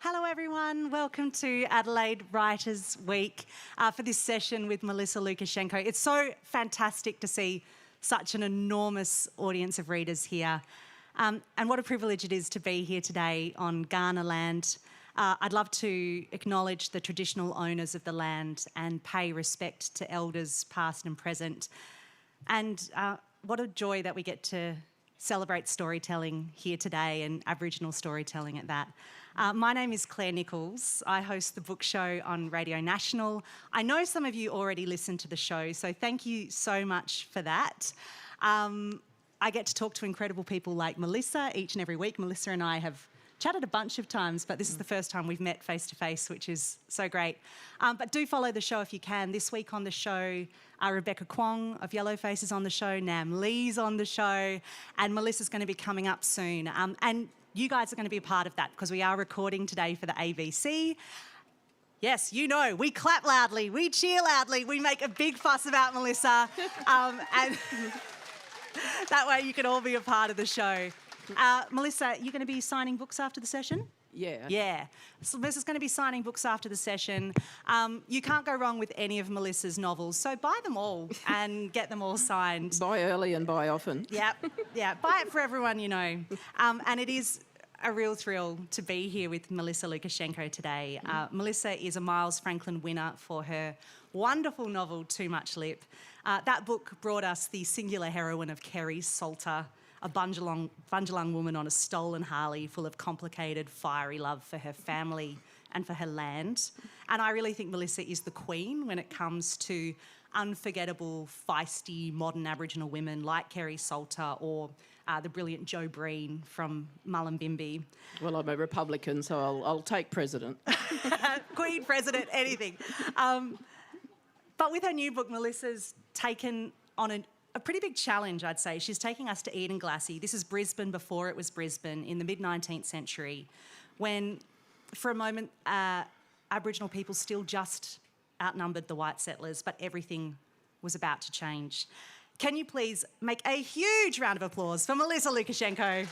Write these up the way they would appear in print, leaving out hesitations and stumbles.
Hello everyone, welcome to Adelaide Writers Week for this session with Melissa Lucashenko. It's so fantastic to see such an enormous audience of readers here, and what a privilege it is to be here today on Kaurna land. I'd love to acknowledge the traditional owners of the land and pay respect to elders past and present. And what a joy that we get to celebrate storytelling here today, and Aboriginal storytelling at that. My name is Claire Nichols. I host the book show on Radio National. I know some of you already listen to the show, so thank you so much for that. I get to talk to incredible people like Melissa each and every week. Melissa and I have chatted a bunch of times, but this is the first time we've met face-to-face, which is so great. But do follow the show if you can. This week on the show, Rebecca Kwong of Yellowface is on the show, Nam Lee's on the show, and Melissa's going to be coming up soon. And you guys are going to be a part of that because we are recording today for the ABC. Yes, you know, we clap loudly, we cheer loudly, we make a big fuss about Melissa, and that way you can all be a part of the show. Melissa, you're going to be signing books after the session? Yeah. So Melissa's going to be signing books after the session. You can't go wrong with any of Melissa's novels, so buy them all and get them all signed. Buy early and buy often. Yeah. Buy it for everyone you know. And it is a real thrill to be here with Melissa Lucashenko today. Melissa is a Miles Franklin winner for her wonderful novel, Too Much Lip. That book brought us the singular heroine of Kerry Salter, a Bundjalung woman on a stolen Harley full of complicated, fiery love for her family and for her land. And I really think Melissa is the queen when it comes to unforgettable, feisty, modern Aboriginal women like Kerry Salter or the brilliant Jo Breen from Mullumbimby. Well, I'm a Republican, so I'll take president. Queen, president, anything. But with her new book, Melissa's taken on a pretty big challenge, I'd say. She's taking us to Edenglassie. This is Brisbane before it was Brisbane in the mid-19th century, when, for a moment, Aboriginal people still just outnumbered the white settlers, but everything was about to change. Can you please make a huge round of applause for Melissa Lucashenko?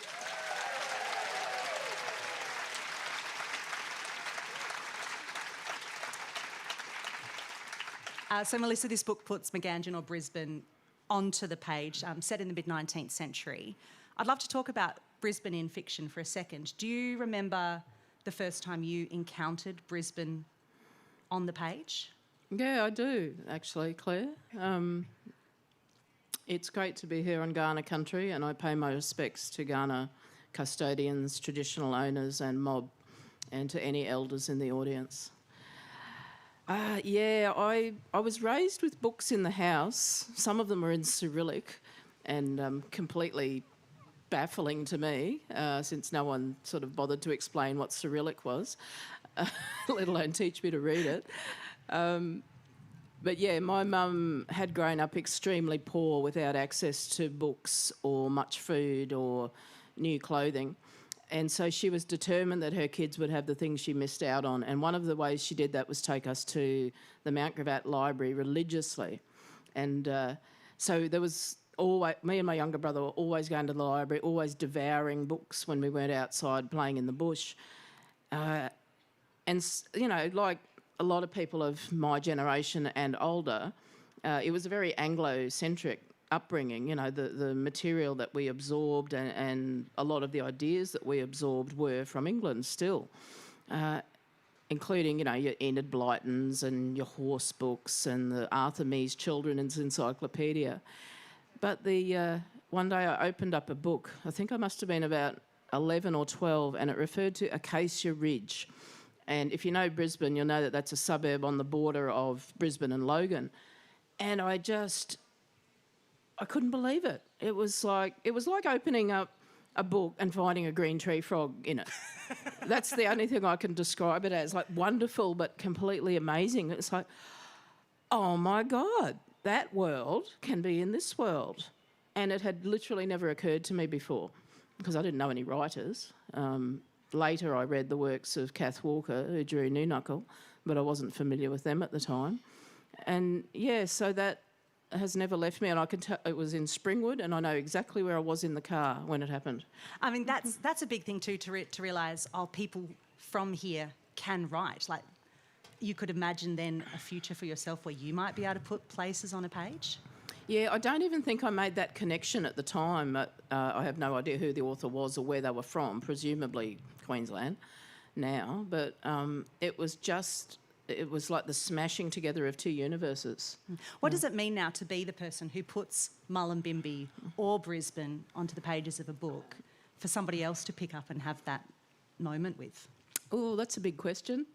So, Melissa, this book puts Meganjin or Brisbane onto the page, set in the mid-19th century. I'd love to talk about Brisbane in fiction for a second. Do you remember the first time you encountered Brisbane on the page? Yeah, I do, actually, Claire. It's great to be here on Kaurna country, and I pay my respects to Kaurna custodians, traditional owners and mob, and to any elders in the audience. I was raised with books in the house. Some of them were in Cyrillic and completely baffling to me, since no one sort of bothered to explain what Cyrillic was, let alone teach me to read it. But yeah, my mum had grown up extremely poor without access to books or much food or new clothing. And so she was determined that her kids would have the things she missed out on. And one of the ways she did that was take us to the Mount Gravatt Library religiously. And so there was always, me and my younger brother were always going to the library, always devouring books when we weren't outside playing in the bush. And, you know, like a lot of people of my generation and older, it was a very Anglo-centric upbringing. You know, the material that we absorbed and a lot of the ideas that we absorbed were from England still, including, you know, your Enid Blytons and your horse books and the Arthur Mee's Children's Encyclopedia. But one day I opened up a book. I think I must have been about 11 or 12, and it referred to Acacia Ridge. And if you know Brisbane, you'll know that that's a suburb on the border of Brisbane and Logan. And I couldn't believe it. It was like opening up a book and finding a green tree frog in it. That's the only thing I can describe it as, like wonderful but completely amazing. It's like, oh my God, that world can be in this world. And it had literally never occurred to me before because I didn't know any writers. Later I read the works of Kath Walker, who drew Noonuccal, but I wasn't familiar with them at the time. And yeah, so that has never left me, and I can tell it was in Springwood, and I know exactly where I was in the car when it happened. I mean, that's a big thing too to realise. People from here can write? Like, you could imagine then a future for yourself where you might be able to put places on a page? Yeah, I don't even think I made that connection at the time. I have no idea who the author was or where they were from, presumably Queensland now. But it was like the smashing together of two universes. What does it mean now to be the person who puts Mullumbimby or Brisbane onto the pages of a book for somebody else to pick up and have that moment with? Oh, that's a big question.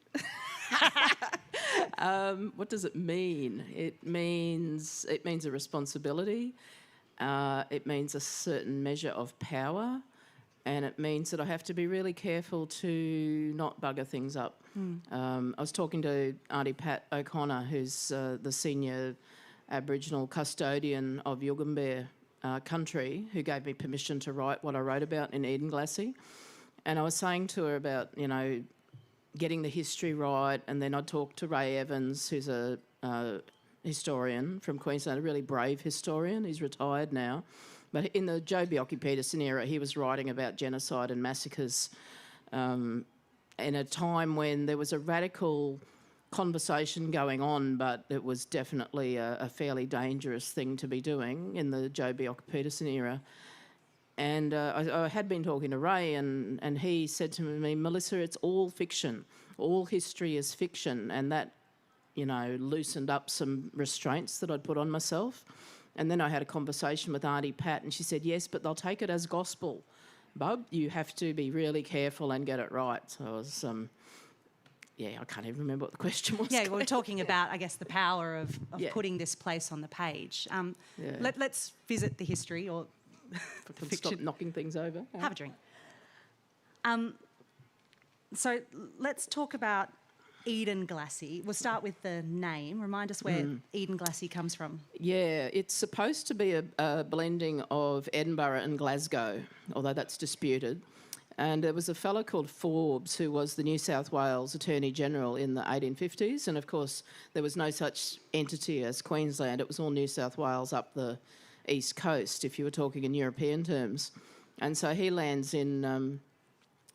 What does it mean? It means a responsibility. It means a certain measure of power, and it means that I have to be really careful to not bugger things up. I was talking to Auntie Pat O'Connor, who's the senior Aboriginal custodian of Yugambeh country, who gave me permission to write what I wrote about in Edenglassie. And I was saying to her about, getting the history right, and then I'd talk to Ray Evans, who's a historian from Queensland, a really brave historian. He's retired now. But in the Joh Bjelke-Petersen era, he was writing about genocide and massacres in a time when there was a radical conversation going on, but it was definitely a fairly dangerous thing to be doing in the Joh Bjelke-Petersen era. And I had been talking to Ray, and he said to me, Melissa, it's all fiction. All history is fiction. And that, loosened up some restraints that I'd put on myself. And then I had a conversation with Auntie Pat, and she said, yes, but they'll take it as gospel. Bub, you have to be really careful and get it right. So I was, I can't even remember what the question was. Yeah, we're talking about, I guess, the power of putting this place on the page. Let's visit the history, or Stop knocking things over. Have a drink. So let's talk about Edenglassie. We'll start with the name. Remind us where Edenglassie comes from. Yeah, it's supposed to be a blending of Edinburgh and Glasgow, although that's disputed. And there was a fellow called Forbes who was the New South Wales Attorney General in the 1850s. And, of course, there was no such entity as Queensland. It was all New South Wales up the east coast, if you were talking in European terms. And so he lands in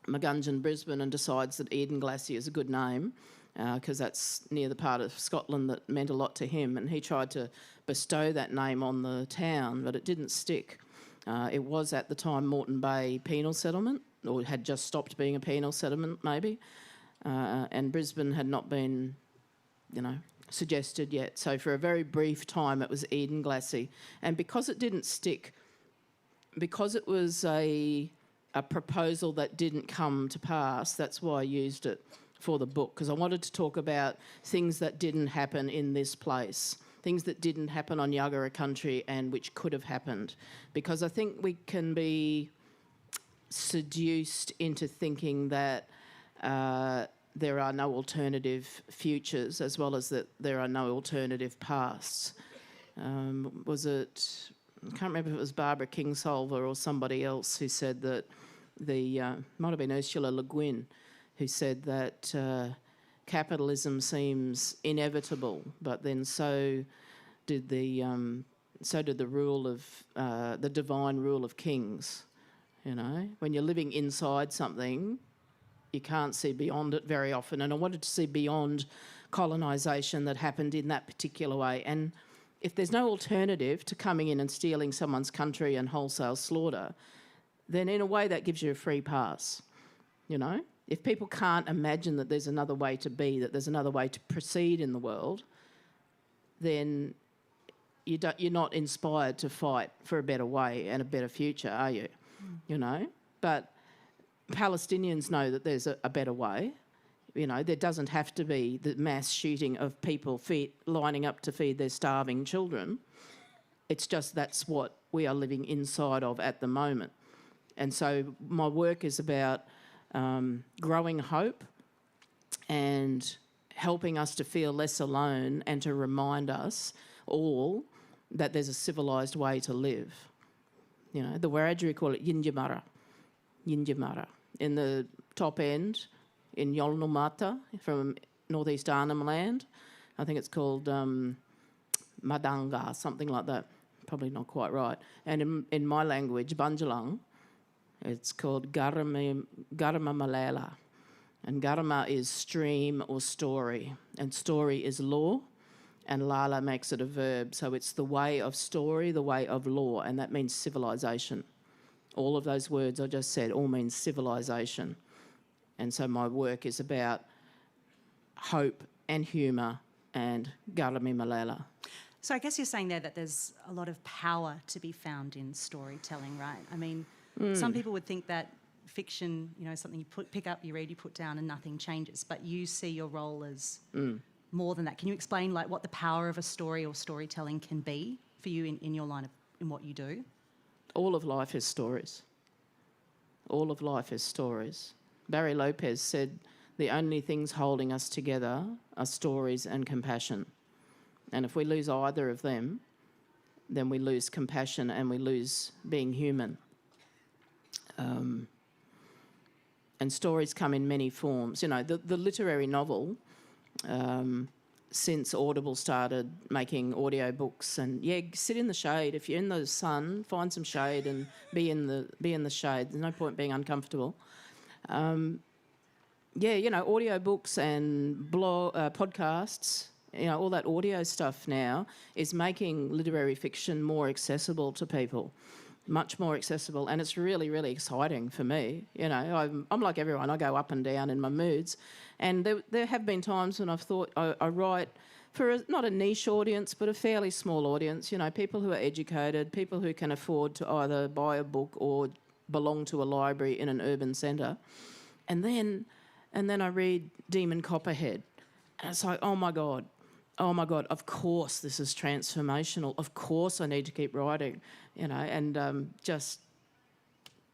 Magungeon, Brisbane, and decides that Edenglassie is a good name because that's near the part of Scotland that meant a lot to him. And he tried to bestow that name on the town, but it didn't stick. It was at the time Moreton Bay penal settlement, or had just stopped being a penal settlement maybe, and Brisbane had not been, suggested yet. So for a very brief time it was Edenglassie. And because it didn't stick, because it was a proposal that didn't come to pass, that's why I used it for the book, because I wanted to talk about things that didn't happen in this place, things that didn't happen on Yagara country and which could have happened. Because I think we can be seduced into thinking that there are no alternative futures, as well as that there are no alternative pasts. I can't remember if it was Barbara Kingsolver or somebody else who said that might have been Ursula Le Guin, who said that capitalism seems inevitable, but then so did the rule of the divine rule of kings. When you're living inside something, you can't see beyond it very often. And I wanted to see beyond colonisation that happened in that particular way. And if there's no alternative to coming in and stealing someone's country and wholesale slaughter, then in a way that gives you a free pass. If people can't imagine that there's another way to be, that there's another way to proceed in the world, then you're not inspired to fight for a better way and a better future, are you? But Palestinians know that there's a better way. There doesn't have to be the mass shooting of people lining up to feed their starving children. It's just that's what we are living inside of at the moment. And so my work is about growing hope and helping us to feel less alone and to remind us all that there's a civilised way to live. The Wiradjuri call it Yinjamara. In the top end, in Yolnumata, from northeast Arnhem Land, I think it's called Madanga, something like that. Probably not quite right. And in my language, Bunjalung, it's called Garama Malala. And garama is stream or story, and story is law, and lala makes it a verb. So it's the way of story, the way of law, and that means civilization. All of those words I just said all mean civilization. And so my work is about hope and humour and garami malela. So I guess you're saying there that there's a lot of power to be found in storytelling, right? I mean, some people would think that fiction, something you pick up, you read, you put down and nothing changes, but you see your role as more than that. Can you explain what the power of a story or storytelling can be for you in your line of, in what you do? All of life is stories. All of life is stories. Barry Lopez said the only things holding us together are stories and compassion. And if we lose either of them, then we lose compassion and we lose being human. And stories come in many forms. The literary novel, since Audible started making audiobooks, and sit in the shade. If you're in the sun, find some shade and be in the shade. There's no point being uncomfortable. Audiobooks and podcasts, all that audio stuff now is making literary fiction more accessible to people. Much more accessible, and it's really, really exciting for me. I'm like everyone. I go up and down in my moods, and there have been times when I've thought I write for not a niche audience, but a fairly small audience. People who are educated, people who can afford to either buy a book or belong to a library in an urban centre, and then I read Demon Copperhead, and it's like, oh my God, of course this is transformational. Of course I need to keep writing, and just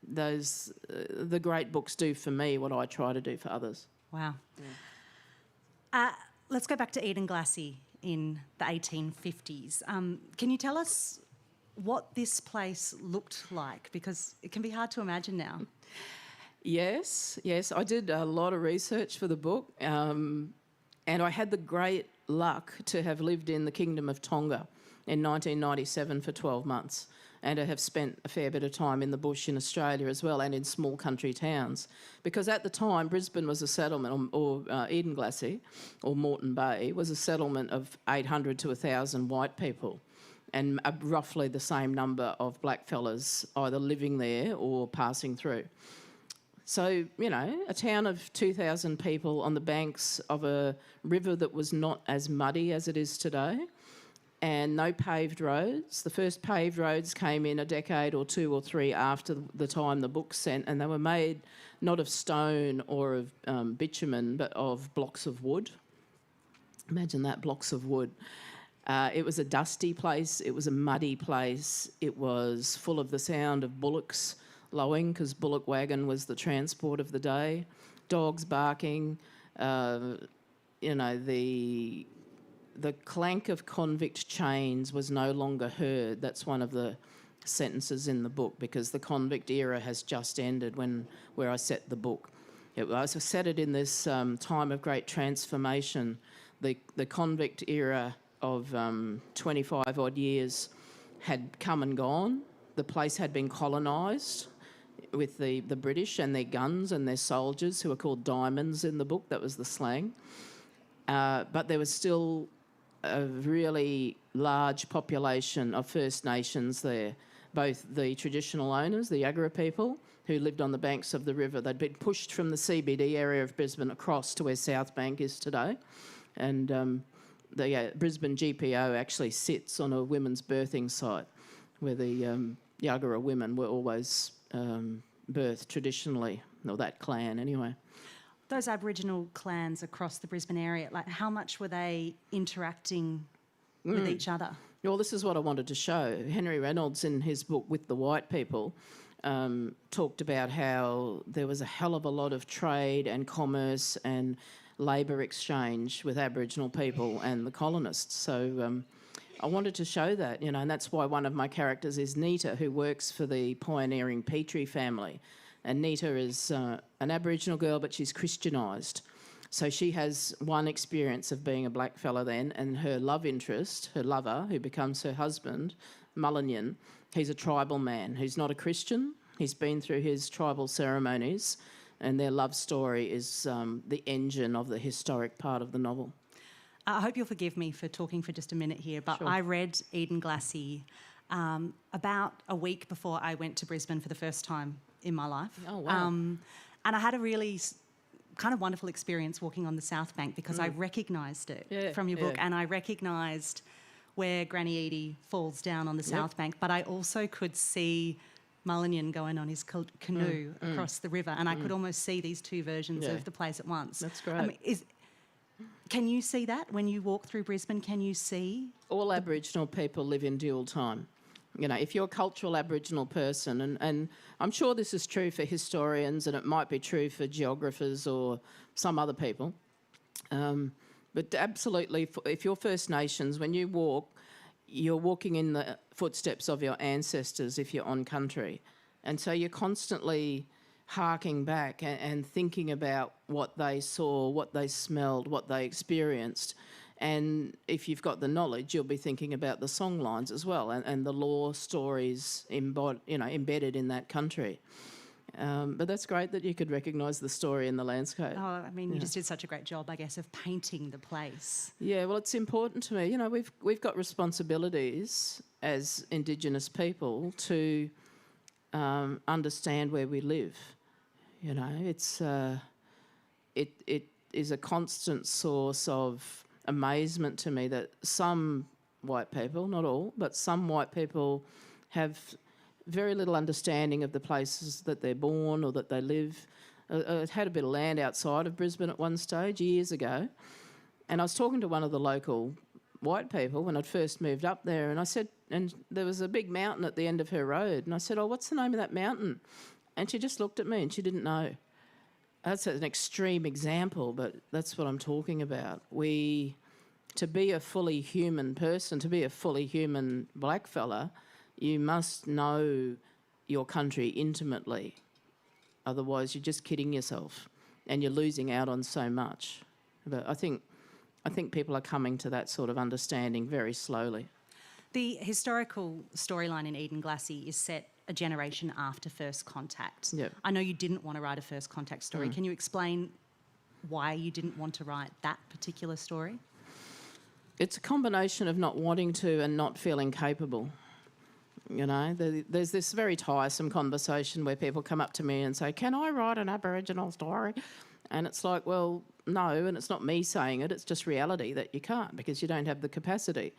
those, the great books do for me what I try to do for others. Wow. Let's go back to Edenglassie in the 1850s. Can you tell us what this place looked like? Because it can be hard to imagine now. Yes. I did a lot of research for the book, and I had the great luck to have lived in the Kingdom of Tonga in 1997 for 12 months, and to have spent a fair bit of time in the bush in Australia as well, and in small country towns. Because at the time, Brisbane was a settlement, or Edenglassie, or Moreton Bay, was a settlement of 800 to 1,000 white people, and roughly the same number of blackfellas either living there or passing through. So, a town of 2,000 people on the banks of a river that was not as muddy as it is today, and no paved roads. The first paved roads came in a decade or two or three after the time the book sent, and they were made not of stone or of bitumen, but of blocks of wood. Imagine that, blocks of wood. It was a dusty place. It was a muddy place. It was full of the sound of bullocks lowing, because bullock wagon was the transport of the day, dogs barking, the clank of convict chains was no longer heard. That's one of the sentences in the book, because the convict era has just ended where I set the book. I set it in this time of great transformation. The convict era of 25 odd years had come and gone. The place had been colonised with the British and their guns and their soldiers, who are called diamonds in the book. That was the slang. But there was still a really large population of First Nations there, both the traditional owners, the Yagara people, who lived on the banks of the river. They'd been pushed from the CBD area of Brisbane across to where South Bank is today. And the Brisbane GPO actually sits on a women's birthing site where the Yagara women were always birthed traditionally, or that clan anyway. Those Aboriginal clans across the Brisbane area, how much were they interacting with each other? Well, this is what I wanted to show. Henry Reynolds, in his book With the White People, talked about how there was a hell of a lot of trade and commerce and labour exchange with Aboriginal people and the colonists. So I wanted to show that, and that's why one of my characters is Nita, who works for the pioneering Petrie family. And Nita is an Aboriginal girl, but she's Christianised. So she has one experience of being a blackfella then, and her love interest, her lover, who becomes her husband, Mullinyan, he's a tribal man who's not a Christian. He's been through his tribal ceremonies, and their love story is the engine of the historic part of the novel. I hope you'll forgive me for talking for just a minute here, but Sure. I read Edenglassie about a week before I went to Brisbane for the first time in my life. Oh, wow. And I had a really kind of wonderful experience walking on the South Bank because I recognised it from your book, and I recognised where Granny Edie falls down on the South Bank, but I also could see Mulligan going on his canoe across the river, and I could almost see these two versions of the place at once. That's great. I mean, can you see that when you walk through Brisbane? Can you see? All Aboriginal people live in dual time. You know, if you're a cultural Aboriginal person, and I'm sure this is true for historians and it might be true for geographers or some other people, but absolutely, if you're First Nations, when you walk, you're walking in the footsteps of your ancestors if you're on country. And so you're constantly harking back and thinking about what they saw, what they smelled, what they experienced. And if you've got the knowledge, you'll be thinking about the song lines as well and the lore stories embedded in that country. But that's great that you could recognise the story in the landscape. Oh, I mean, you just did such a great job, I guess, of painting the place. Yeah, well, it's important to me. You know, we've got responsibilities as Indigenous people to understand where we live. You know, it's it is a constant source of amazement to me that some white people, not all, but some white people have very little understanding of the places that they're born or that they live. I had a bit of land outside of Brisbane at one stage years ago, and I was talking to one of the local white people when I'd first moved up there, and I said, and there was a big mountain at the end of her road, and I said, "Oh, what's the name of that mountain?" And she just looked at me and she didn't know. That's an extreme example, but that's what I'm talking about. To be a fully human person, to be a fully human blackfella, you must know your country intimately. Otherwise, you're just kidding yourself and you're losing out on so much. But I think people are coming to that sort of understanding very slowly. The historical storyline in Edenglassie is set a generation after First Contact. Yep. I know you didn't want to write a First Contact story. Can you explain why you didn't want to write that particular story? It's a combination of not wanting to and not feeling capable. You know, there's this very tiresome conversation where people come up to me and say, "Can I write an Aboriginal story?" And it's like, well, no, and it's not me saying it, it's just reality that you can't because you don't have the capacity.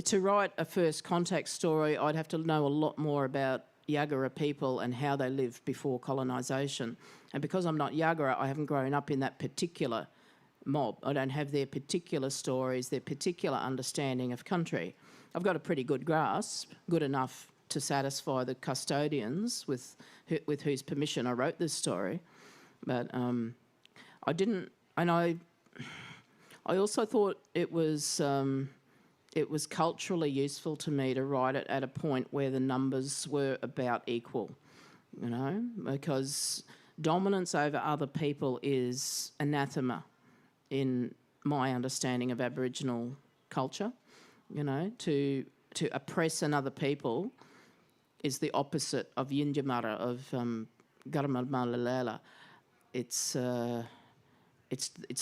To write a First Contact story, I'd have to know a lot more about Yagara people and how they lived before colonisation. And because I'm not Yagara, I haven't grown up in that particular mob. I don't have their particular stories, their particular understanding of country. I've got a pretty good grasp, good enough to satisfy the custodians with whose permission I wrote this story. But I didn't, and I also thought it was culturally useful to me to write it at a point where the numbers were about equal, you know, because dominance over other people is anathema in my understanding of Aboriginal culture. You know, to oppress another people is the opposite of Yinjamara, of Garamalalela. It's the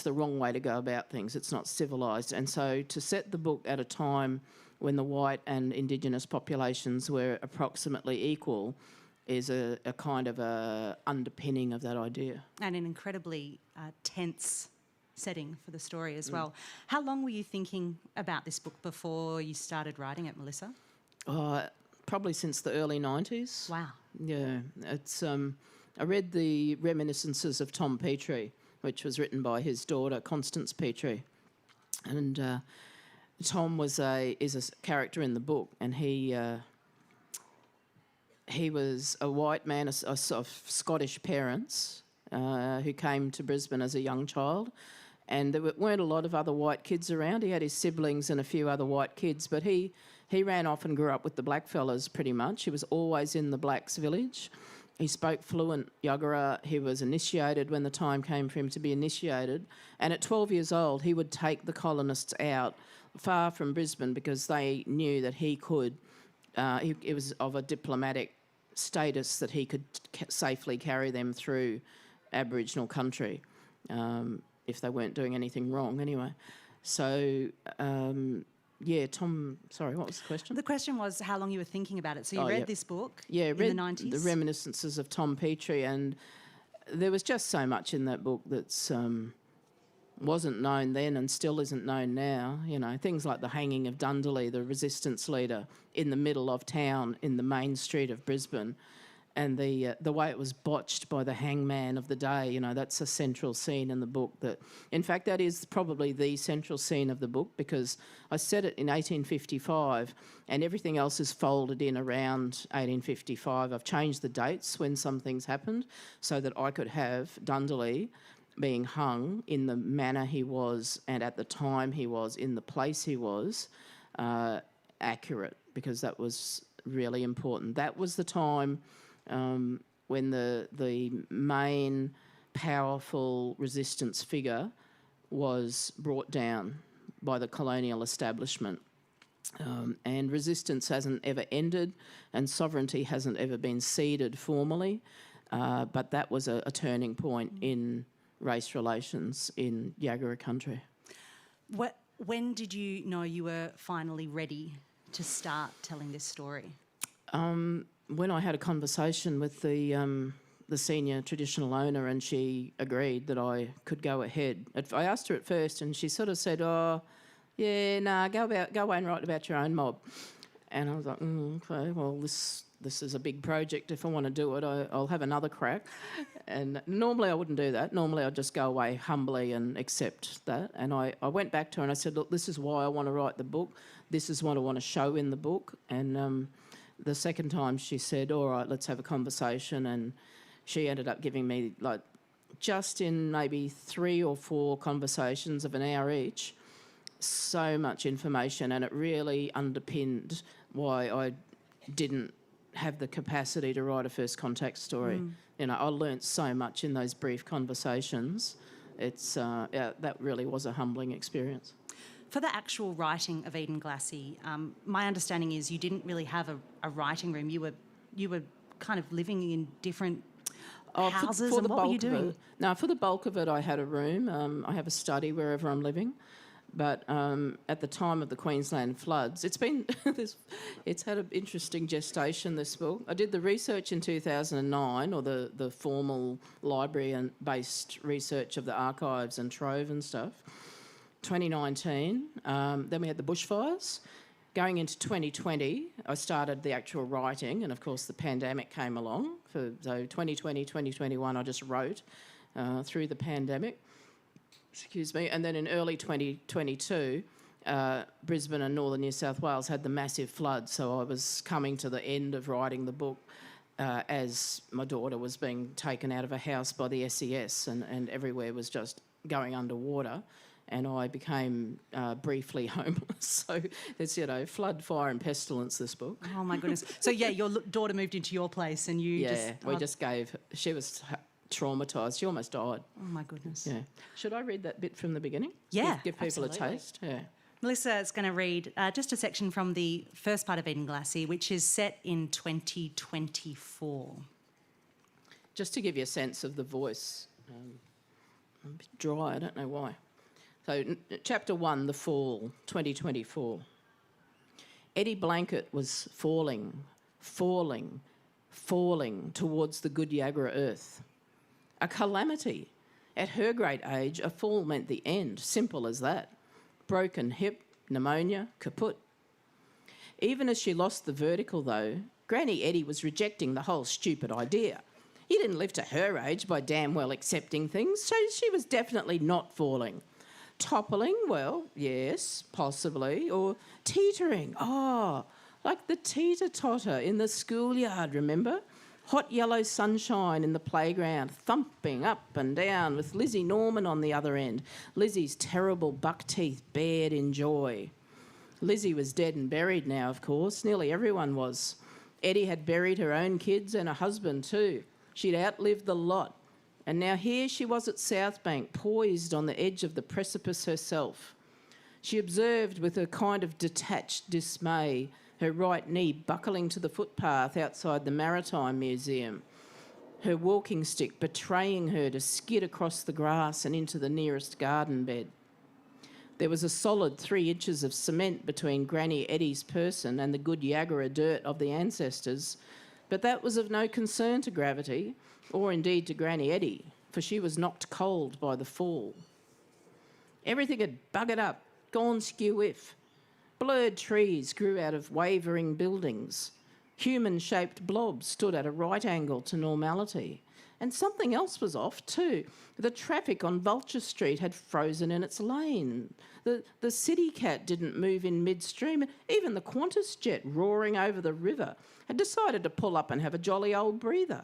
wrong way to go about things. It's not civilised. And so to set the book at a time when the white and Indigenous populations were approximately equal is a kind of a underpinning of that idea. And an incredibly tense setting for the story as well. How long were you thinking about this book before you started writing it, Melissa? Probably since the early 90s. Wow. Yeah. It's I read the Reminiscences of Tom Petrie, which was written by his daughter, Constance Petrie. And Tom is a character in the book, and he was a white man of Scottish parents who came to Brisbane as a young child. And there weren't a lot of other white kids around. He had his siblings and a few other white kids, but he ran off and grew up with the blackfellas pretty much. He was always in the blacks' village. He spoke fluent Yagara. He was initiated when the time came for him to be initiated. And at 12 years old, he would take the colonists out far from Brisbane because they knew that he could, it was of a diplomatic status that he could safely carry them through Aboriginal country, if they weren't doing anything wrong anyway. So, Tom, sorry, what was the question? The question was how long you were thinking about it. So you read this book in the read 90s? The Reminiscences of Tom Petrie, and there was just so much in that book that's wasn't known then and still isn't known now. You know, things like the hanging of Dundalli, the resistance leader, in the middle of town in the main street of Brisbane, and the way it was botched by the hangman of the day. You know, that's a central scene in the book. In fact, that is probably the central scene of the book, because I set it in 1855 and everything else is folded in around 1855. I've changed the dates when some things happened so that I could have Dundalli being hung in the manner he was and at the time he was, in the place he was, accurate, because that was really important. That was the time when the main powerful resistance figure was brought down by the colonial establishment. And resistance hasn't ever ended and sovereignty hasn't ever been ceded formally, but that was a turning point in race relations in Yagara country. When did you know you were finally ready to start telling this story? When I had a conversation with the senior traditional owner, and she agreed that I could go ahead. I asked her at first and she sort of said, "Oh, yeah, nah, go away and write about your own mob." And I was like, okay, well, this is a big project. If I want to do it, I'll have another crack. And normally I wouldn't do that. Normally I'd just go away humbly and accept that. And I went back to her and I said, look, this is why I want to write the book. This is what I want to show in the book. And the second time she said, all right, let's have a conversation. And she ended up giving me, like, just in maybe 3 or 4 conversations of an hour each, so much information, and it really underpinned why I didn't have the capacity to write a first contact story. You know, I learnt so much in those brief conversations. It's that really was a humbling experience. For the actual writing of Edenglassie, my understanding is you didn't really have a writing room. You were kind of living in different houses. And what were you doing? No, for the bulk of it, I had a room. I have a study wherever I'm living. But at the time of the Queensland floods, it's had an interesting gestation, this book. I did the research in 2009, or the formal library and based research of the archives and trove and stuff. 2019, then we had the bushfires. Going into 2020, I started the actual writing, and of course the pandemic came along. So 2020, 2021, I just wrote through the pandemic. Excuse me, and then in early 2022, Brisbane and northern New South Wales had the massive flood, so I was coming to the end of writing the book as my daughter was being taken out of a house by the SES, and everywhere was just going underwater, and I became briefly homeless. So it's, flood, fire and pestilence, this book. Oh, my goodness. So, yeah, your daughter moved into your place and you she was traumatised. She almost died. Oh, my goodness. Yeah. Should I read that bit from the beginning? Yeah, Give people absolutely. a taste? Yeah. Melissa is going to read just a section from the first part of Edenglassie, which is set in 2024. Just to give you a sense of the voice. I'm a bit dry, I don't know why. So, Chapter 1, The Fall, 2024. Eddie Blanket was falling towards the good Yagara earth. A calamity. At her great age, a fall meant the end. Simple as that. Broken hip, pneumonia, kaput. Even as she lost the vertical, though, Granny Eddie was rejecting the whole stupid idea. You didn't live to her age by damn well accepting things, so she was definitely not falling. Toppling, well, yes, possibly. Or teetering, like the teeter-totter in the schoolyard, remember? Hot yellow sunshine in the playground, thumping up and down with Lizzie Norman on the other end. Lizzie's terrible buck teeth bared in joy. Lizzie was dead and buried now, of course. Nearly everyone was. Eddie had buried her own kids and a husband too. She'd outlived the lot. And now here she was at Southbank, poised on the edge of the precipice herself. She observed with a kind of detached dismay her right knee buckling to the footpath outside the Maritime Museum. her walking stick betraying her to skid across the grass and into the nearest garden bed. There was a solid 3 inches of cement between Granny Eddie's person and the good Yagara dirt of the ancestors, but that was of no concern to gravity, or indeed to Granny Eddie, for she was knocked cold by the fall. Everything had buggered up, gone skew-whiff. Blurred trees grew out of wavering buildings. Human-shaped blobs stood at a right angle to normality. And something else was off too. The traffic on Vulture Street had frozen in its lane. The city cat didn't move in midstream. Even the Qantas jet roaring over the river had decided to pull up and have a jolly old breather.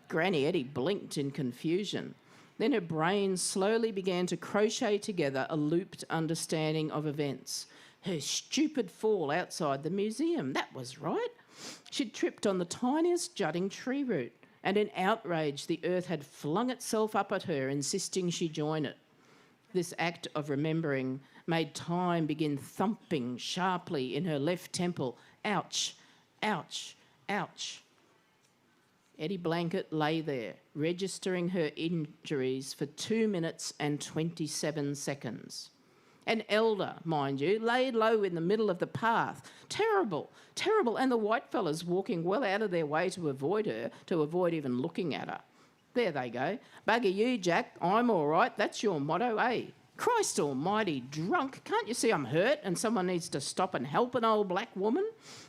Granny Eddie blinked in confusion. Then her brain slowly began to crochet together a looped understanding of events. Her stupid fall outside the museum, that was right. She'd tripped on the tiniest jutting tree root, and in outrage the earth had flung itself up at her, insisting she join it. This act of remembering made time begin thumping sharply in her left temple. Ouch, ouch, ouch. Eddie Blanket lay there, registering her injuries for 2 minutes and 27 seconds. An elder, mind you, laid low in the middle of the path. Terrible, terrible, and the white fellas walking well out of their way to avoid her, to avoid even looking at her. There they go. Bugger you, Jack, I'm all right, that's your motto, eh? Christ almighty, drunk, can't you see I'm hurt and someone needs to stop and help an old black woman?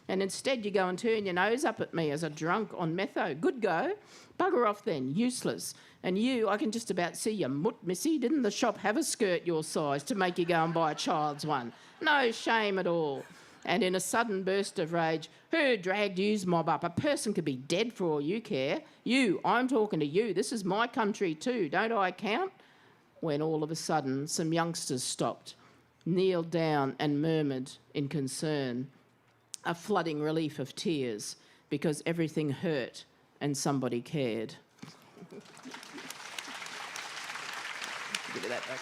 And instead you go and turn your nose up at me as a drunk on metho. Good go. Bugger off then, useless. And you, I can just about see your mutt, missy. Didn't the shop have a skirt your size to make you go and buy a child's one? No shame at all. And in a sudden burst of rage, who dragged you's mob up? A person could be dead for all you care. You, I'm talking to you. This is my country too, don't I count? When all of a sudden some youngsters stopped, kneeled down and murmured in concern, a flooding relief of tears because everything hurt and somebody cared. Give me that back.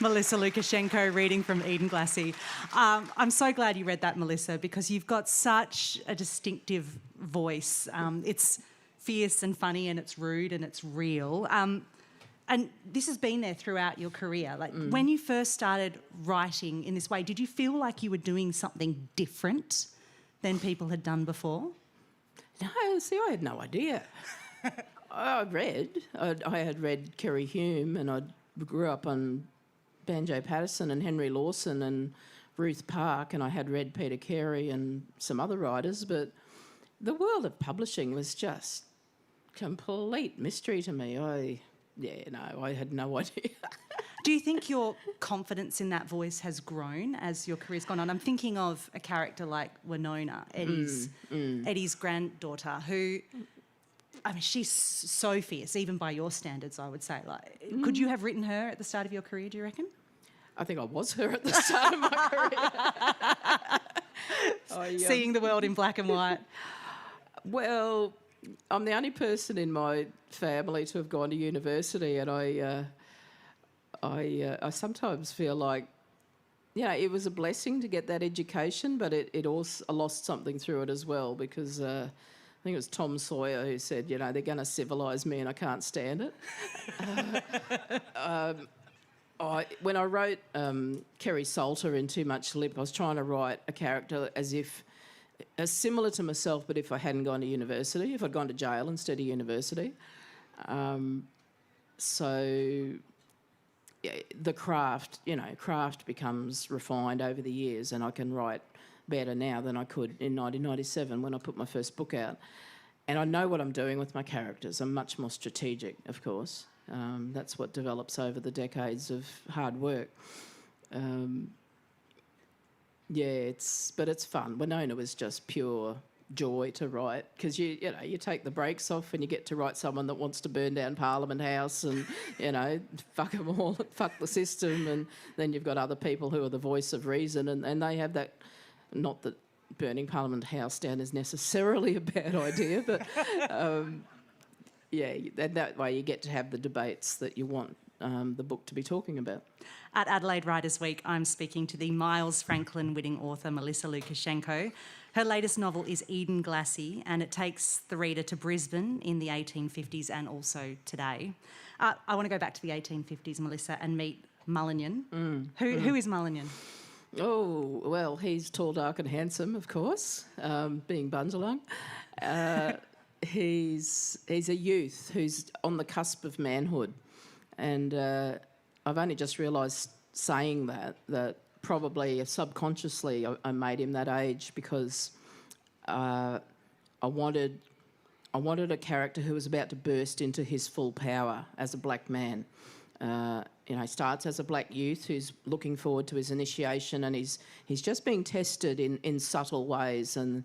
Melissa Lucashenko reading from Edenglassie. I'm so glad you read that, Melissa, because you've got such a distinctive voice. It's fierce and funny and it's rude and it's real. And this has been there throughout your career. Like when you first started writing in this way, did you feel like you were doing something different than people had done before? No, see, I had no idea. I had read Kerry Hume, and I grew up on Banjo Paterson and Henry Lawson and Ruth Park, and I had read Peter Carey and some other writers, but the world of publishing was just complete mystery to me. I had no idea. Do you think your confidence in that voice has grown as your career's gone on? I'm thinking of a character like Winona, Eddie's granddaughter, who, I mean, she's so fierce, even by your standards, I would say. Like, could you have written her at the start of your career, do you reckon? I think I was her at the start of my career. Seeing the world in black and white. Well, I'm the only person in my family to have gone to university, and I sometimes feel like, it was a blessing to get that education, but it also I lost something through it as well, because I think it was Tom Sawyer who said, they're going to civilise me and I can't stand it. When I wrote Kerry Salter in Too Much Lip, I was trying to write a character as similar to myself, but if I hadn't gone to university, if I'd gone to jail instead of university. The craft becomes refined over the years, and I can write better now than I could in 1997 when I put my first book out. And I know what I'm doing with my characters. I'm much more strategic, of course. That's what develops over the decades of hard work. But it's fun. Winona was just pure joy to write, because you take the brakes off and you get to write someone that wants to burn down Parliament House and fuck them all, fuck the system, and then you've got other people who are the voice of reason, and they have that. Not that burning Parliament House down is necessarily a bad idea, but that way you get to have the debates that you want the book to be talking about. At Adelaide Writers' Week, I'm speaking to the Miles Franklin winning author Melissa Lucashenko. Her latest novel is Edenglassie, and it takes the reader to Brisbane in the 1850s and also today. I want to go back to the 1850s, Melissa, and meet Mullingan. Who is Mullingan? Oh, well, he's tall, dark and handsome, of course, being Bundjalung. He's a youth who's on the cusp of manhood. And I've only just realised saying that probably subconsciously I made him that age because I wanted a character who was about to burst into his full power as a black man. He starts as a black youth who's looking forward to his initiation, and he's just being tested in subtle ways, and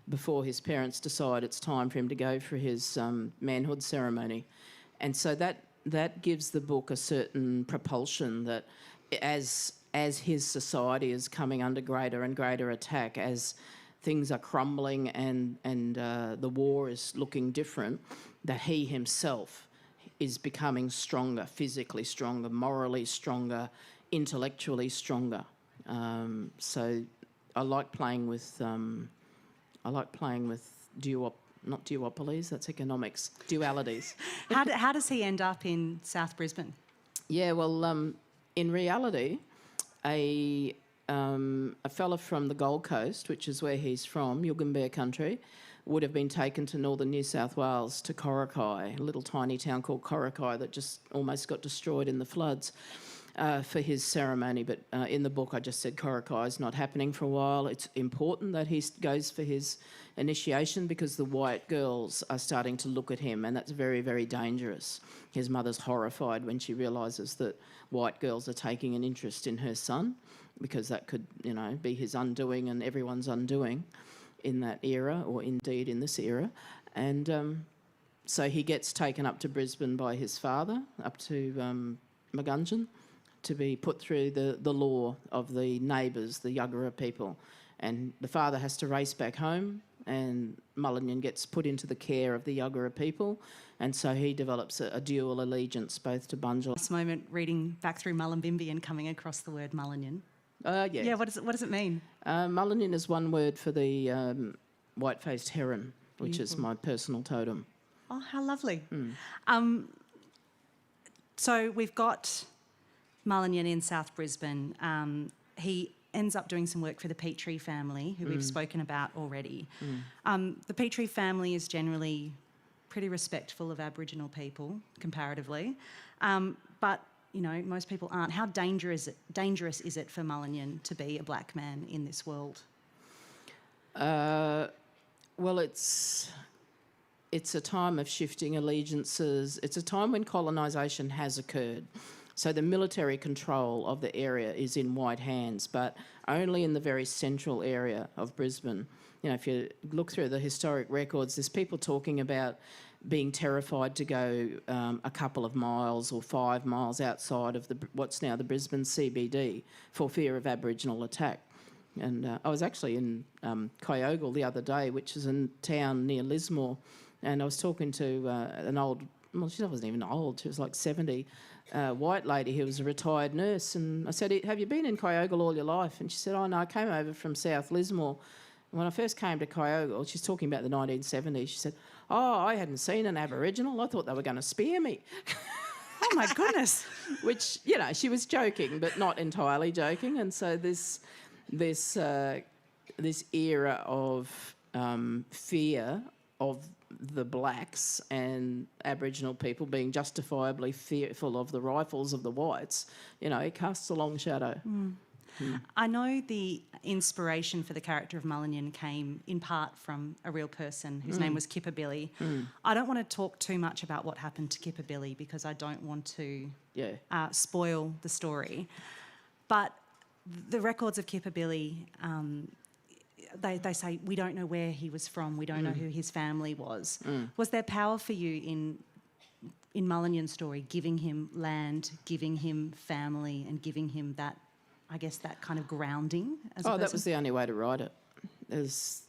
before his parents decide it's time for him to go for his manhood ceremony. And so that gives the book a certain propulsion that as his society is coming under greater and greater attack, as things are crumbling and the war is looking different, that he himself is becoming stronger, physically stronger, morally stronger, intellectually stronger. So I like playing with not duopolies, that's economics, dualities. How does he end up in South Brisbane? Yeah, well, in reality, a fella from the Gold Coast, which is where he's from, Yugambeh country, would have been taken to northern New South Wales, to Coracai, a little tiny town called Coracai that just almost got destroyed in the floods, for his ceremony. But in the book I just said Coracai is not happening for a while. It's important that he goes for his initiation because the white girls are starting to look at him, and that's very, very dangerous. His mother's horrified when she realises that white girls are taking an interest in her son, because that could, be his undoing and everyone's undoing in that era, or indeed in this era. And so he gets taken up to Brisbane by his father, up to Magunjan, to be put through the law of the neighbours, the Yuggera people. And the father has to race back home, and Mullingan gets put into the care of the Yuggera people, and so he develops a dual allegiance both to Bundjalung. This moment reading back through Mullumbimby and coming across the word Mullingan. Yeah. Yeah, what does it mean? Mullingan is one word for the white-faced heron, which is my personal totem. Oh, how lovely. So we've got Mullingan in South Brisbane. He ends up doing some work for the Petrie family, who we've spoken about already. The Petrie family is generally pretty respectful of Aboriginal people, comparatively. But most people aren't. How dangerous is it for Mullingan to be a black man in this world? Well, it's a time of shifting allegiances. It's a time when colonisation has occurred. So the military control of the area is in white hands, but only in the very central area of Brisbane. If you look through the historic records, there's people talking about being terrified to go a couple of miles or 5 miles outside of what's now the Brisbane CBD for fear of Aboriginal attack. And I was actually in Kyogle the other day, which is a town near Lismore, and I was talking to an old, well, she wasn't even old, she was like 70, white lady who was a retired nurse. And I said, have you been in Kyogle all your life? And she said, oh no, I came over from South Lismore. When I first came to Kyogle, she's talking about the 1970s, she said, oh, I hadn't seen an Aboriginal. I thought they were going to spear me. Oh, my goodness. Which, she was joking, but not entirely joking. And so this era of fear of the blacks and Aboriginal people being justifiably fearful of the rifles of the whites, it casts a long shadow. I know the inspiration for the character of Mullingan came in part from a real person whose name was Kipper Billy. I don't want to talk too much about what happened to Kipper Billy because I don't want to spoil the story. But the records of Kipper Billy, they say we don't know where he was from, we don't know who his family was. Was there power for you in Mullingan's story, giving him land, giving him family and giving him that, I guess, that kind of grounding as a person? That was the only way to write it. There's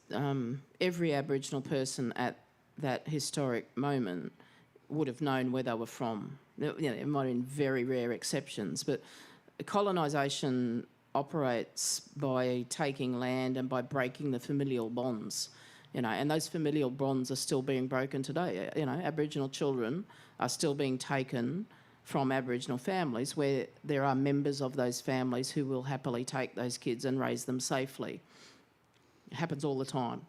every Aboriginal person at that historic moment would have known where they were from. It might have been very rare exceptions, but colonisation operates by taking land and by breaking the familial bonds, and those familial bonds are still being broken today. Aboriginal children are still being taken from Aboriginal families where there are members of those families who will happily take those kids and raise them safely. It happens all the time,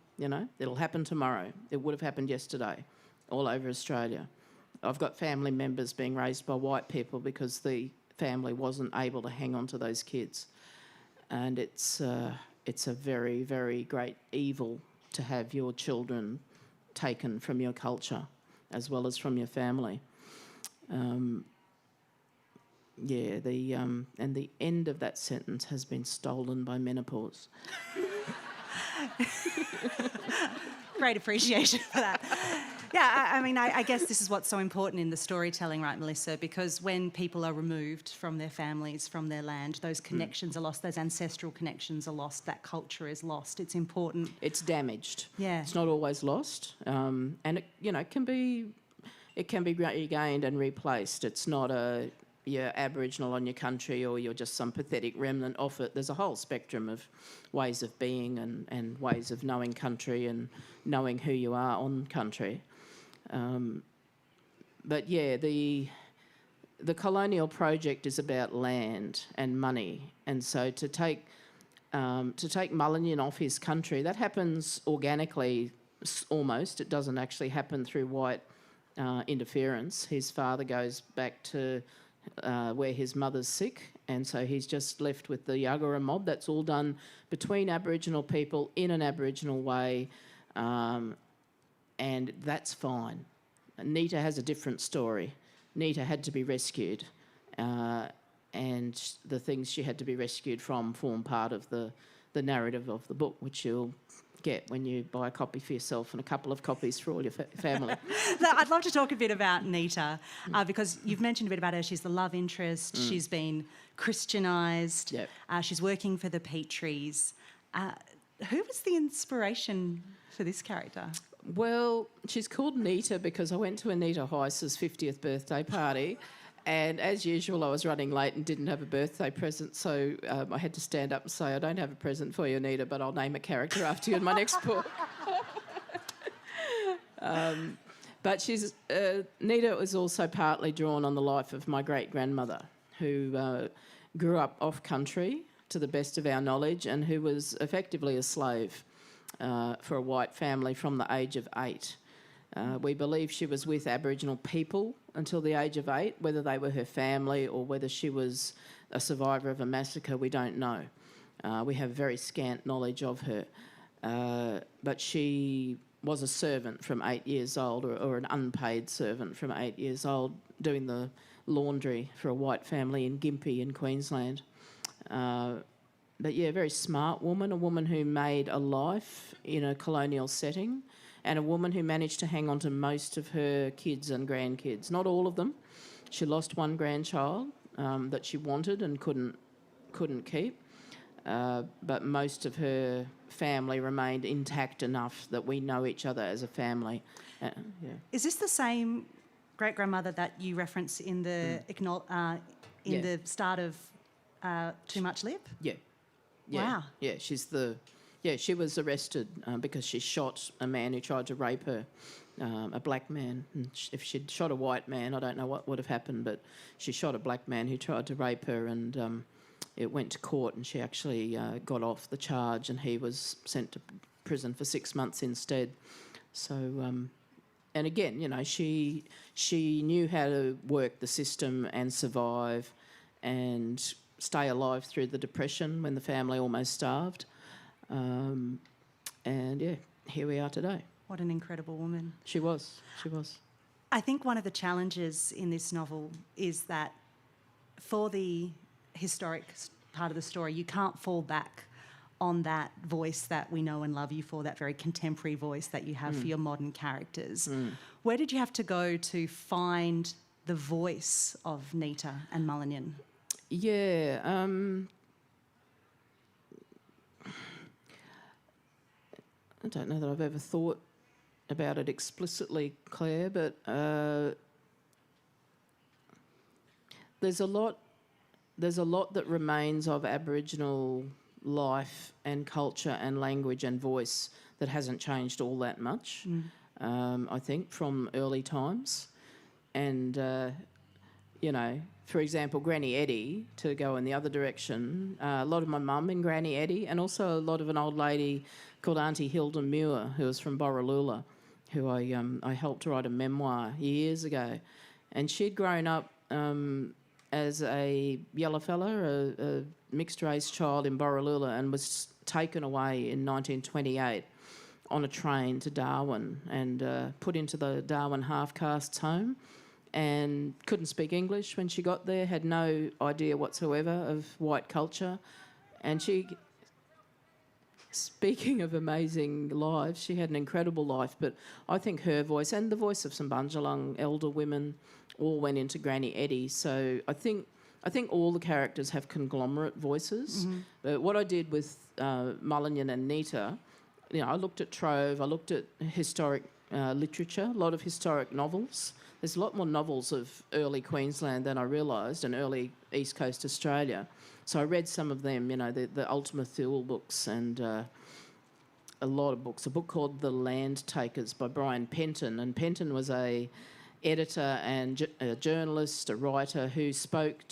It'll happen tomorrow. It would have happened yesterday all over Australia. I've got family members being raised by white people because the family wasn't able to hang on to those kids. And it's a very, very great evil to have your children taken from your culture as well as from your family. And the end of that sentence has been stolen by menopause. Great appreciation for that. Yeah, I guess this is what's so important in the storytelling, right, Melissa? Because when people are removed from their families, from their land, those connections are lost, those ancestral connections are lost, that culture is lost. It's important. It's damaged. Yeah. It's not always lost. And it can be regained and replaced. It's not you're Aboriginal on your country or you're just some pathetic remnant of it. There's a whole spectrum of ways of being and ways of knowing country and knowing who you are on country. But yeah, the colonial project is about land and money, and so to take Mullinyan off his country, that happens organically almost. It doesn't actually happen through white interference. His father goes back to where his mother's sick, and so he's just left with the Yagara mob. That's all done between Aboriginal people in an Aboriginal way, and that's fine. Nita has a different story. Nita had to be rescued, and the things she had to be rescued from form part of the narrative of the book, which you'll get when you buy a copy for yourself and a couple of copies for all your family. I'd love to talk a bit about Nita, because you've mentioned a bit about her. She's the love interest. She's been Christianised. Yep. She's working for the Petries. Who was the inspiration for this character? Well, she's called Nita because I went to Anita Heiss's 50th birthday party, and as usual I was running late and didn't have a birthday present, so I had to stand up and say, I don't have a present for you, Nita, but I'll name a character after you in my next book. But Nita was also partly drawn on the life of my great-grandmother, who grew up off-country, to the best of our knowledge, and who was effectively a slave for a white family from the age of 8. We believe she was with Aboriginal people until the age of 8. Whether they were her family or whether she was a survivor of a massacre, we don't know. We have very scant knowledge of her. But she was a servant from 8 years old, or an unpaid servant from 8 years old, doing the laundry for a white family in Gympie in Queensland. But yeah, a very smart woman, a woman who made a life in a colonial setting, and a woman who managed to hang on to most of her kids and grandkids. Not all of them. She lost one grandchild that she wanted and couldn't keep, but most of her family remained intact enough that we know each other as a family. Yeah. Is this the same great-grandmother that you reference in the the start of Too Much Lip? Yeah. Wow. Yeah, she was arrested because she shot a man who tried to rape her, a black man. And if she'd shot a white man, I don't know what would have happened, but she shot a black man who tried to rape her, and it went to court, and she actually got off the charge, and he was sent to prison for 6 months instead. So, and again, she knew how to work the system and survive and stay alive through the Depression when the family almost starved. And yeah, here we are today. What an incredible woman. She was. I think one of the challenges in this novel is that for the historic part of the story, you can't fall back on that voice that we know and love you for, that very contemporary voice that you have for your modern characters. Where did you have to go to find the voice of Nita and Mullinyan? Yeah, I don't know that I've ever thought about it explicitly, Claire, but there's a lot that remains of Aboriginal life and culture and language and voice that hasn't changed all that much, I think, from early times. And, for example, Granny Eddie, to go in the other direction, a lot of my mum and Granny Eddie, and also a lot of an old lady called Auntie Hilda Muir, who was from Borroloola, who I helped write a memoir years ago. And she'd grown up as a yellowfella, a mixed-race child in Borroloola, and was taken away in 1928 on a train to Darwin and put into the Darwin half-castes home, and couldn't speak English when she got there, had no idea whatsoever of white culture. And she, speaking of amazing lives, she had an incredible life, but I think her voice and the voice of some Bundjalung elder women all went into Granny Eddie. So I think all the characters have conglomerate voices. But what I did with Mulligan and Nita, I looked at Trove, I looked at historic literature, a lot of historic novels. There's a lot more novels of early Queensland than I realised, and early East Coast Australia. So I read some of them, the Ultima Thule books, and a lot of books. A book called The Land Takers by Brian Penton, and Penton was a editor and a journalist, a writer who spoke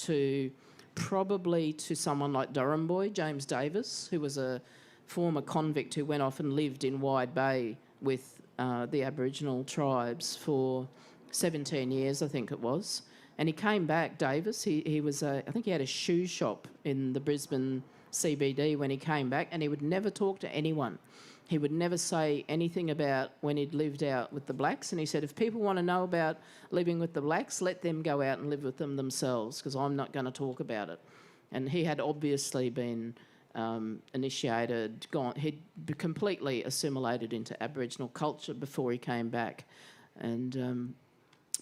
probably to someone like Durham Boy, James Davis, who was a former convict who went off and lived in Wide Bay with the Aboriginal tribes for 17 years, I think it was. And he came back, Davis. He was I think he had a shoe shop in the Brisbane CBD when he came back, and he would never talk to anyone. He would never say anything about when he'd lived out with the blacks. And he said, if people want to know about living with the blacks, let them go out and live with them themselves, because I'm not going to talk about it. And he had obviously been initiated, he'd completely assimilated into Aboriginal culture before he came back, and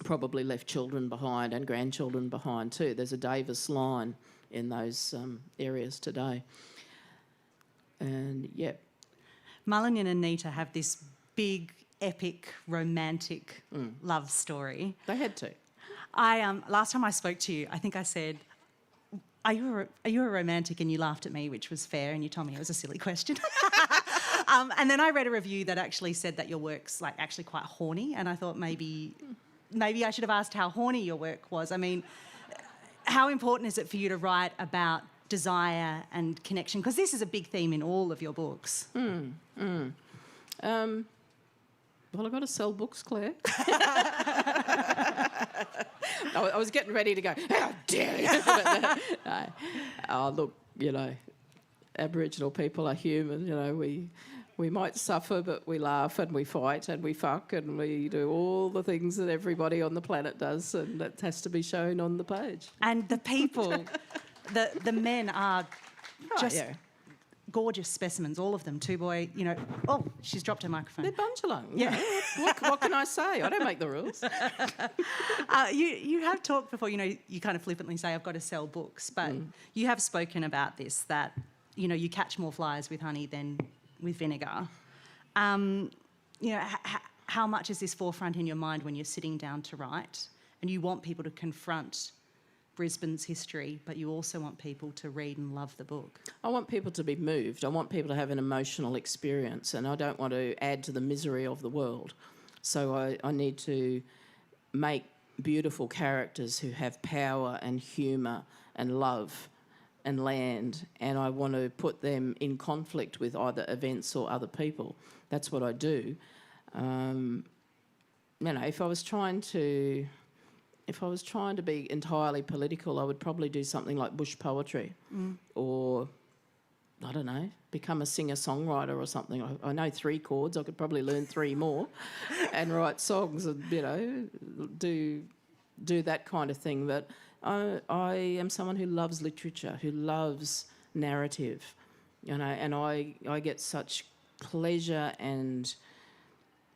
probably left children behind and grandchildren behind too. There's a Davis line in those areas today. And, yeah. Mulligan and Nita have this big, epic, romantic love story. They had to. Last time I spoke to you, I think I said, are you a romantic? And you laughed at me, which was fair, and you told me it was a silly question. And then I read a review that actually said that your work's actually quite horny, and I thought maybe I should have asked how horny your work was. I mean, how important is it for you to write about desire and connection? Because this is a big theme in all of your books. Well, I've got to sell books, Claire. I was getting ready to go, how dare you? No. Oh, look, Aboriginal people are human, we might suffer, but we laugh and we fight and we fuck and we do all the things that everybody on the planet does, and that has to be shown on the page. And the people, the men are just gorgeous specimens, all of them. Two boy, oh, she's dropped her microphone. They're Bundjalung. Yeah. What can I say? I don't make the rules. You have talked before, you kind of flippantly say, I've got to sell books, but you have spoken about this, that, you catch more flies with honey than with vinegar. How much is this forefront in your mind when you're sitting down to write and you want people to confront Brisbane's history, but you also want people to read and love the book? I want people to be moved. I want people to have an emotional experience, and I don't want to add to the misery of the world. So I need to make beautiful characters who have power and humour and love and land, and I want to put them in conflict with either events or other people. That's what I do. If I was trying to be entirely political, I would probably do something like bush poetry, or I don't know, become a singer-songwriter or something. I know 3 chords. I could probably learn 3 more, and write songs and do that kind of thing. But I am someone who loves literature, who loves narrative, and I get such pleasure, and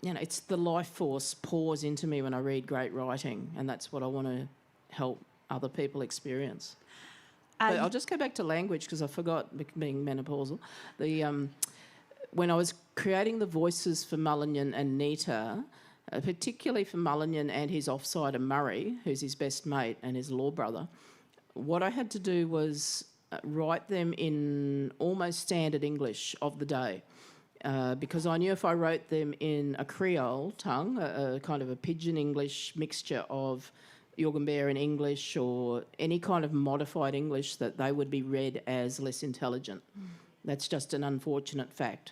it's the life force pours into me when I read great writing, and that's what I want to help other people experience. But I'll just go back to language because I forgot, being menopausal. When I was creating the voices for Mulligan and Nita, particularly for Mulligan and his offsider Murray, who's his best mate and his law brother, what I had to do was write them in almost standard English of the day. Because I knew if I wrote them in a Creole tongue, a kind of a pidgin English mixture of Yugambeh English or any kind of modified English, that they would be read as less intelligent. That's just an unfortunate fact.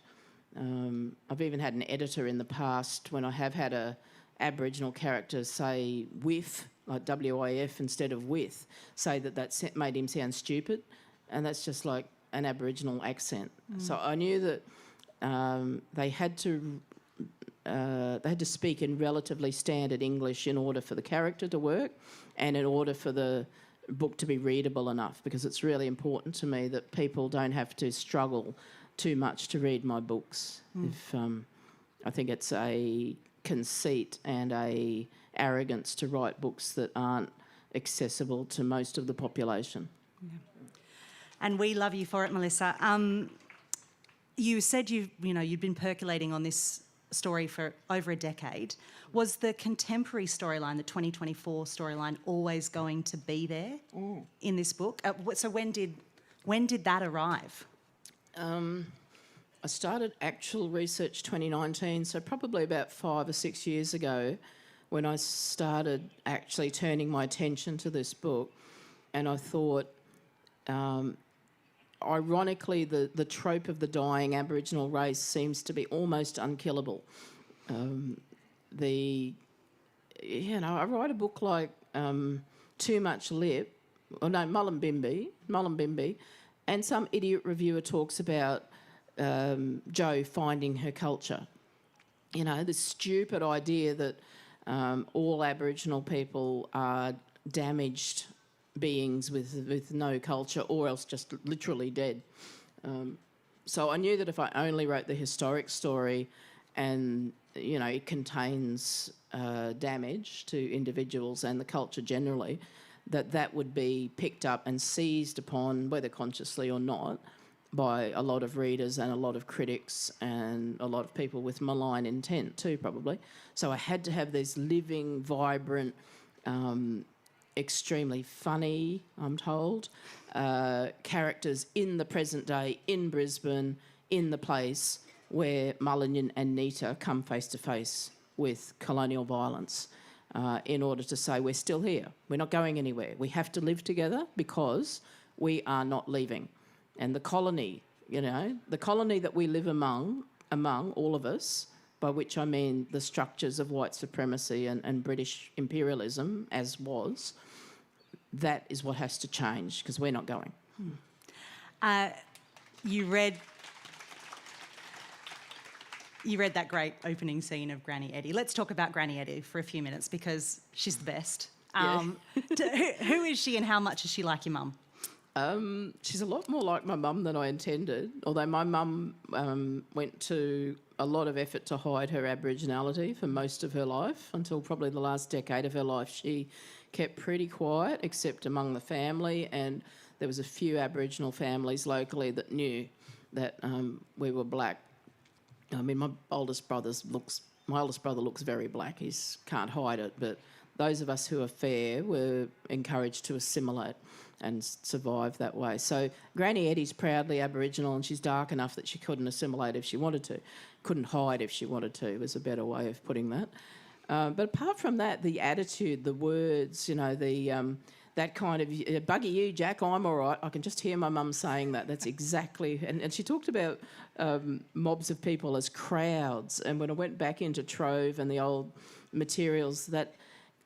I've even had an editor in the past when I have had a Aboriginal character say with, like WIF instead of with, say that made him sound stupid, and that's just like an Aboriginal accent. So I knew that they had to speak in relatively standard English in order for the character to work and in order for the book to be readable enough, because it's really important to me that people don't have to struggle too much to read my books. I think it's a conceit and a arrogance to write books that aren't accessible to most of the population. Yeah. And we love you for it, Melissa. You said you'd been percolating on this story for over a decade. Was the contemporary storyline, the 2024 storyline, always going to be there in this book? So when did that arrive? I started actual research 2019, so probably about 5 or 6 years ago, when I started actually turning my attention to this book, and I thought, ironically, the trope of the dying Aboriginal race seems to be almost unkillable. I write a book like Too Much Lip, Mullumbimby, and some idiot reviewer talks about Jo finding her culture. The stupid idea that all Aboriginal people are damaged beings with no culture, or else just literally dead. So I knew that if I only wrote the historic story and, it contains damage to individuals and the culture generally, that would be picked up and seized upon, whether consciously or not, by a lot of readers and a lot of critics and a lot of people with malign intent too, probably. So I had to have these living, vibrant, extremely funny, I'm told, characters in the present day, in Brisbane, in the place where Mulligan and Nita come face to face with colonial violence, in order to say we're still here, we're not going anywhere, we have to live together because we are not leaving. And the colony that we live among all of us, by which I mean the structures of white supremacy and British imperialism, as was, that is what has to change, because we're not going. You read that great opening scene of Granny Eddie. Let's talk about Granny Eddie for a few minutes, because she's the best. Who is she and how much is she like your mum? She's a lot more like my mum than I intended, although my mum went to a lot of effort to hide her Aboriginality for most of her life. Until probably the last decade of her life, she kept pretty quiet, except among the family, and there was a few Aboriginal families locally that knew that we were black. I mean, my oldest brother looks very black. He can't hide it, but those of us who are fair were encouraged to assimilate and survive that way. So Granny Eddie's proudly Aboriginal, and she's dark enough that she couldn't assimilate if she wanted to. Couldn't hide if she wanted to, was a better way of putting that. But apart from that, the attitude, the words, that kind of, buggy you, Jack, I'm all right. I can just hear my mum saying that. That's exactly... And she talked about mobs of people as crowds. And when I went back into Trove and the old materials, that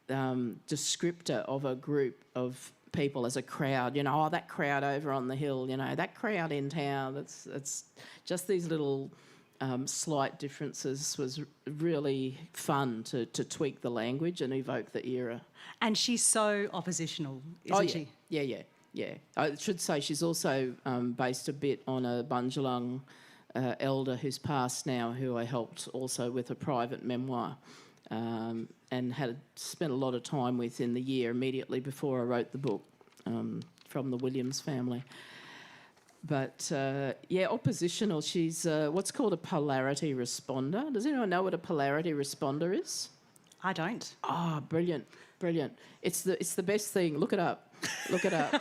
descriptor of a group of people as a crowd, that crowd over on the hill, that crowd in town, it's just these little slight differences was really fun to tweak the language and evoke the era. And she's so oppositional, isn't she? Yeah. I should say she's also based a bit on a Bundjalung elder who's passed now, who I helped also with a private memoir, and had spent a lot of time with in the year immediately before I wrote the book, from the Williams family. But, oppositional. She's what's called a polarity responder. Does anyone know what a polarity responder is? I don't. Oh, brilliant, brilliant. It's the best thing. Look it up. Look it up.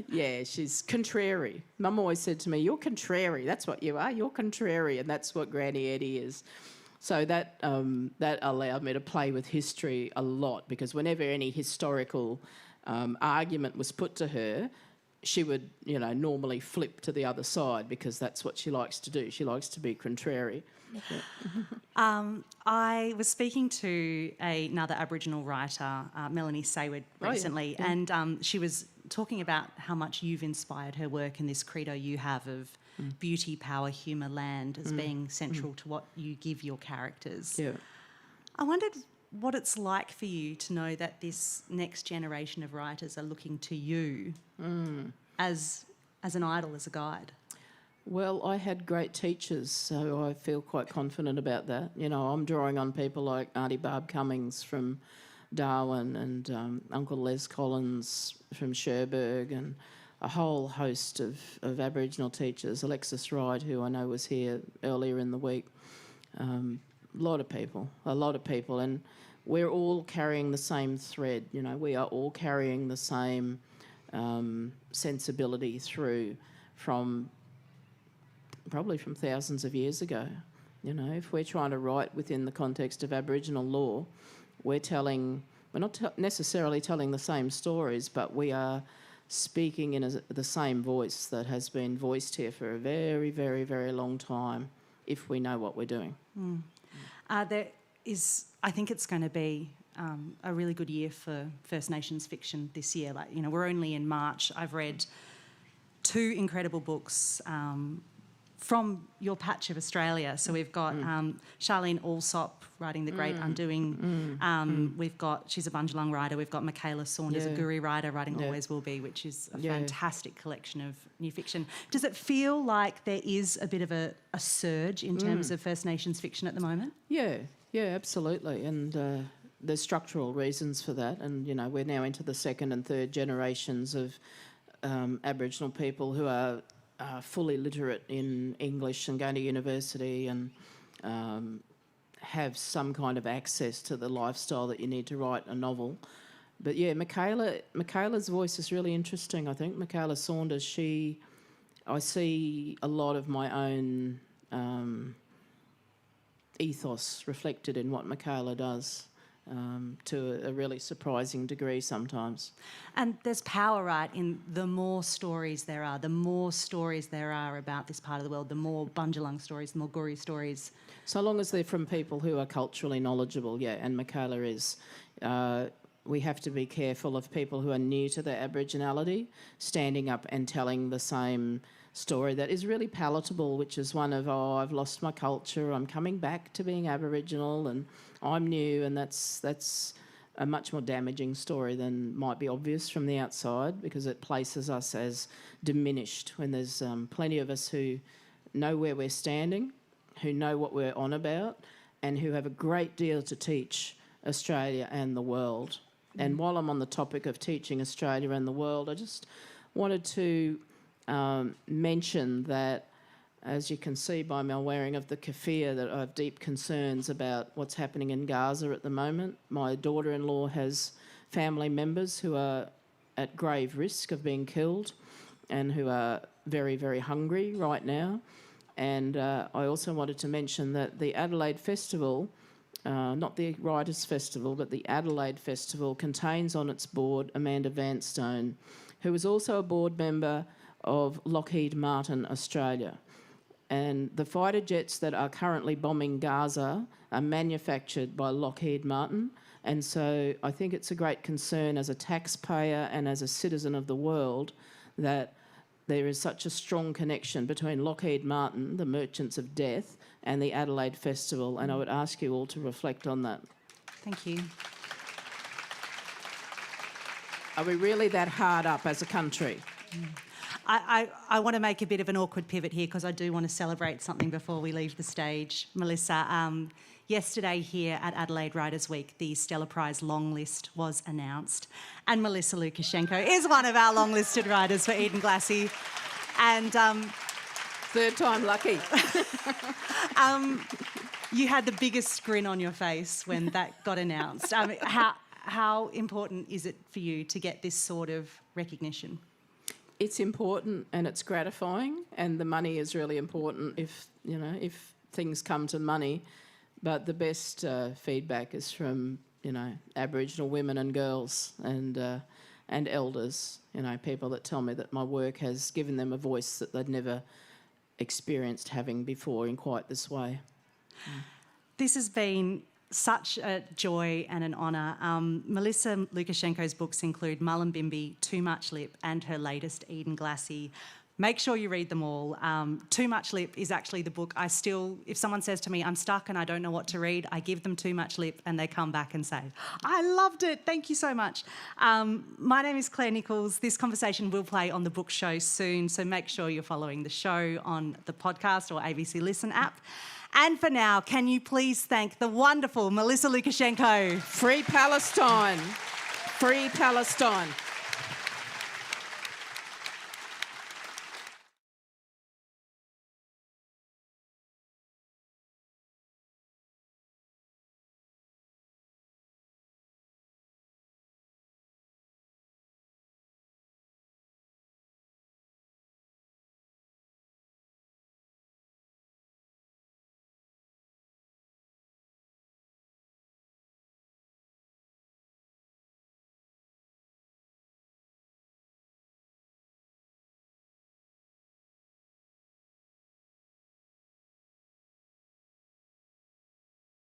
Yeah, she's contrary. Mum always said to me, "You're contrary. That's what you are. You're contrary," and that's what Granny Eddie is. So that allowed me to play with history a lot, because whenever any historical argument was put to her, she would, normally flip to the other side, because that's what she likes to do. She likes to be contrary. I was speaking to another Aboriginal writer, Melanie Sayward, recently, and she was talking about how much you've inspired her work and this credo you have of beauty, power, humour, land as being central to what you give your characters. Yeah. I wondered what it's like for you to know that this next generation of writers are looking to you as an idol, as a guide. Well, I had great teachers, so I feel quite confident about that. I'm drawing on people like Auntie Barb Cummings from Darwin, and Uncle Les Collins from Cherbourg, and a whole host of Aboriginal teachers. Alexis Wright, who I know was here earlier in the week. A lot of people, and we're all carrying the same thread. We are all carrying the same sensibility through probably from thousands of years ago. If we're trying to write within the context of Aboriginal law, we're not necessarily telling the same stories, but we are speaking in the same voice that has been voiced here for a very, very, very long time, if we know what we're doing. There is, I think it's going to be a really good year for First Nations fiction this year. We're only in March. I've read 2 incredible books from your patch of Australia. So we've got Charlene Alsop writing The Great Undoing. She's a Bundjalung writer. We've got Michaela Saunders, a Guri writer, writing Always Will Be, which is a fantastic collection of new fiction. Does it feel like there is a bit of a surge in terms of First Nations fiction at the moment? Yeah, absolutely. And there's structural reasons for that. And, we're now into the second and third generations of Aboriginal people who are fully literate in English and going to university and have some kind of access to the lifestyle that you need to write a novel. But yeah, Michaela's voice is really interesting, I think. Michaela Saunders, I see a lot of my own ethos reflected in what Michaela does. To a really surprising degree sometimes. And there's power, right, in the more stories there are about this part of the world, the more Bundjalung stories, the more Guri stories. So long as they're from people who are culturally knowledgeable, and Michaela is. We have to be careful of people who are new to their Aboriginality standing up and telling the same story that is really palatable, which is one of, I've lost my culture, I'm coming back to being Aboriginal and I'm new, and that's a much more damaging story than might be obvious from the outside, because it places us as diminished when there's plenty of us who know where we're standing, who know what we're on about, and who have a great deal to teach Australia and the world. And while I'm on the topic of teaching Australia and the world, I just wanted to mention that, as you can see by my wearing of the keffiyeh, that I have deep concerns about what's happening in Gaza at the moment. My daughter-in-law has family members who are at grave risk of being killed and who are very, very hungry right now. And I also wanted to mention that the Adelaide Festival, not the Writers' Festival, but the Adelaide Festival, contains on its board Amanda Vanstone, who is also a board member of Lockheed Martin Australia. And the fighter jets that are currently bombing Gaza are manufactured by Lockheed Martin. And so I think it's a great concern as a taxpayer and as a citizen of the world that there is such a strong connection between Lockheed Martin, the merchants of death, and the Adelaide Festival. And I would ask you all to reflect on that. Thank you. Are we really that hard up as a country? I want to make a bit of an awkward pivot here, because I do want to celebrate something before we leave the stage. Melissa, yesterday here at Adelaide Writers' Week, the Stella Prize long list was announced, and Melissa Lucashenko is one of our long-listed writers for Edenglassie. And third time lucky. You had the biggest grin on your face when that got announced. How important is it for you to get this sort of recognition? It's important and it's gratifying, and the money is really important if things come to money. But the best feedback is from, Aboriginal women and girls and elders, people that tell me that my work has given them a voice that they'd never experienced having before in quite this way. This has been such a joy and an honour. Melissa Lucashenko's books include Mullumbimby, Too Much Lip, and her latest Edenglassie. Make sure you read them all. Too Much Lip is actually the book if someone says to me, I'm stuck and I don't know what to read, I give them Too Much Lip and they come back and say, I loved it, thank you so much. My name is Claire Nichols. This conversation will play on the book show soon, so make sure you're following the show on the podcast or ABC Listen app. And for now, can you please thank the wonderful Melissa Lucashenko? Free Palestine. Free Palestine.